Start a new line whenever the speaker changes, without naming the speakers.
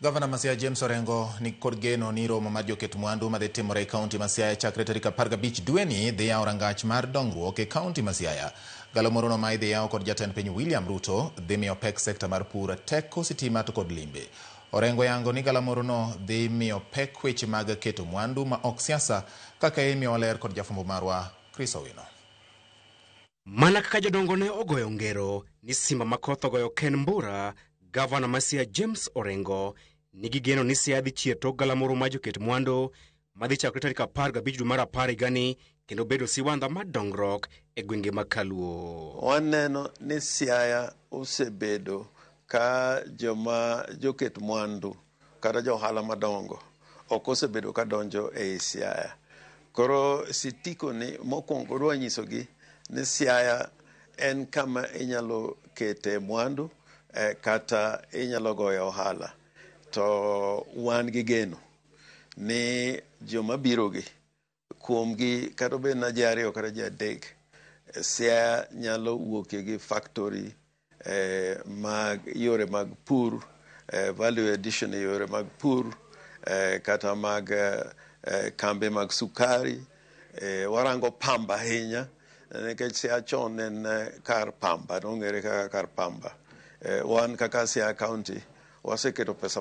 Governor Masia James Orengo ni kod geno ni romo mar joket mwandu madhi timore e kaunti ma Siaya chakre tarik 15 dweni dhi yawo rangach mar dongruok e kaunti ma Siaya. Galo morono ma idhi yawo kod jatend piny William Ruto dhi miyo pek sekta mar pur, teko sitima to kod limbe. Orengo yango ni galo morono dhi miyo pek weche mag keto mwandu ma ok siasa, kaka imiyo waler kod jafumbo marwa Chris Owino.
Mana kaka jodongo ne ogoyo ngero ni simba makoth ogoyo Ken Mbura, Governor Masia James Orengo nigi geno ni Siaya dhi chier tok galamoro ma joket mwandu madhi chakre tarik 15 dwe mar 10 higani kendo bedo siwandha mar dongruok e gwenge ma Kaluo.
Waneno ni Siaya osebedo ka joket mwandu kata johala madongo ok osebedo ka donjo e Siaya. Koro sitiko ni mokwongo dwa nyisogi ni Siaya en kama inyalo kete mwandu kata inyalo goyo ohala. To wan gi geno ni joma birogi kuomgi kata bed na ji ariyo kata ji adek, Siaya nyalo wuokie gi factory mag yore mag pur, value addition e yore mag pur, kata mag kambe mag sukari. Warango pamba ahinya nikech Siaya chon en kar pamba, nong'ere kaka kar pamba. Wan kaka Siaya County waseketo pesa